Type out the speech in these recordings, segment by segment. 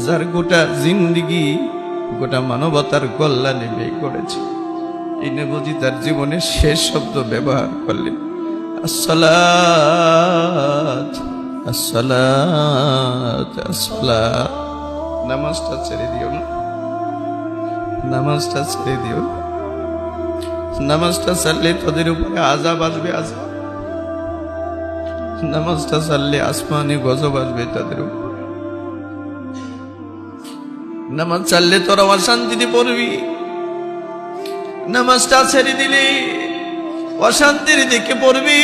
যার গোটা জিন্দিগি গোটা মানবতার কল্যাণে ব্যয় করেছে, এই নবী তার জীবনের শেষ শব্দ ব্যবহার করলেন আসসালাত আসসালাত আসসালাত। নামাজটা ছেড়ে দিও না, নামাজটা ছেড়ে দিও না। নামাজটা ছাড়লে তোদের উপরে আযাব আসবে, আযাব। নামাজটা ছাড়লে আসমানে গজব আসবে তাদের উপর। নামাজ ছাড়লে তোরা অশান্তিতে পড়বি, নামাজটা ছেড়ে দিলে অশান্তির দিকে পড়বি,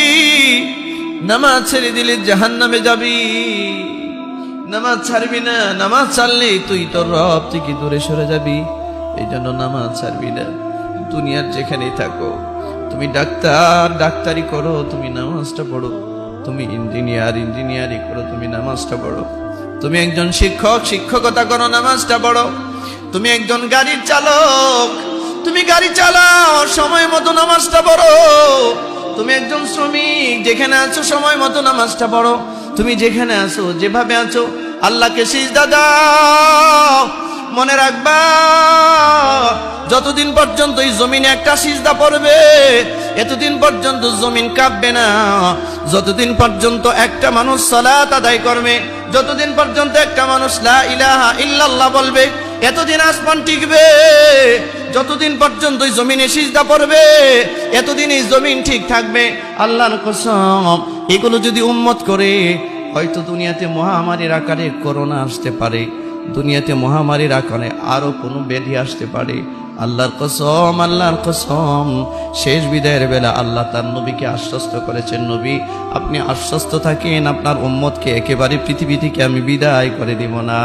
নামাজ ছেড়ে দিলে জাহান্নামে যাবি। নামাজ ছাড়বি না, নামাজ ছাড়লে তুই তোর রব থেকে দূরে সরে যাবি। এই জন্য নামাজ ছাড়বি না। দুনিয়ার যেখানেই থাকো, তুমি ডাক্তার ডাক্তারি করো, তুমি নামাজটা পড়ো। তুমি ইঞ্জিনিয়ারিং করো, তুমি নামাজটা পড়ো। তুমি একজন শিক্ষক শিক্ষকতা করো, নামাজটা পড়ো। তুমি একজন গাড়ির চালক, তুমি গাড়ি চালাও, সময় মতো নামাজটা পড়ো। তুমি একজন শ্রমিক, যেখানে আছো সময় মতো নামাজটা পড়ো। তুমি যেখানে আছো, যেভাবে আছো, আল্লাহকে সিজদা দাও। মনে রাখবা, যতদিন পর্যন্ত এই জমিনে একটা সিজদা পড়বে, এতদিন পর্যন্ত জমিন কাঁপবে না। যতদিন পর্যন্ত একটা মানুষ সালাত আদায় করবে, যতদিন পর্যন্ত একটা মানুষ লা ইলাহা ইল্লাল্লাহ বলবে, এতদিন আসমান টিকবে। যতদিন পর্যন্ত এই জমিনে সিজদা পড়বে, এতদিন এই জমিন ঠিক থাকবে। আল্লাহর কসম, এগুলো যদি উম্মত করে, হয়তো দুনিয়াতে মহামারীর আকারে করোনা আসতে পারে, দুনিয়াতে মহামারীর আকারে আরো কোনো ব্যাধি আসতে পারে। আল্লাহর কসম, আল্লাহর কসম, শেষ বিদায়ের বেলা আল্লাহ তার নবীকে আশ্বস্ত করেছেন, নবী আপনি আশ্বস্ত থাকেন, আপনার উম্মতকে একেবারে পৃথিবী থেকে আমি বিদায় করে দিব না।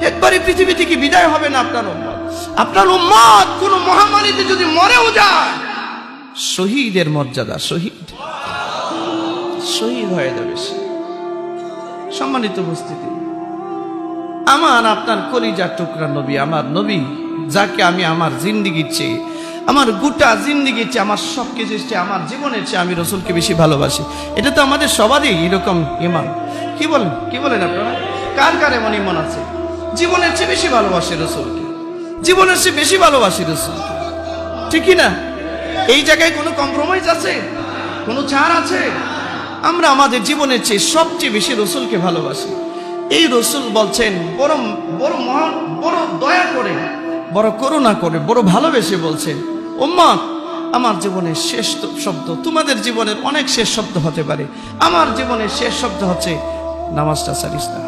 একবারে পৃথিবী থেকে বিদায় হবে না আপনার উম্মত। আপনার উম্মত কোন মহামারীতে যদি মরেও যায়, শহীদের মর্যাদা, শহীদ হয়ে যাবে সে। সম্মানিত উপস্থিতি, আমার আপনার কলিজার টুকরা নবী, আমার নবী, যাকে আমি আমার জিন্দিগির চেয়ে, আমার গোটা জিন্দিগির চেয়ে, আমার সব কিছুর চেয়ে, আমার জীবনের চেয়ে আমি রসুলকে বেশি ভালোবাসি। এটা তো আমাদের সবারই এরকম ইমান। কি বলেন আপনারা? কার কার এমন ইমান আছে জীবনের চেয়ে বেশি ভালোবাসে রসুলকে, জীবনের চেয়ে বেশি ভালোবাসি রসুলকে? ঠিক না? এই জায়গায় কোনো কম্প্রোমাইজ আছে? কোনো ছাড় আছে? আমরা আমাদের জীবনের চেয়ে সবচেয়ে বেশি রসুলকে ভালোবাসি। এই রসুল বলছেন, বড় মহান, বড় দয়া করে, বড় করুণা করে, বড় ভালোবেসে বলছেন, উম্মত আমার জীবনের শেষ শব্দ, তোমাদের জীবনের অনেক শেষ শব্দ হতে পারে, আমার জীবনের শেষ শব্দ হচ্ছে নামাজটা ছাড়িস না।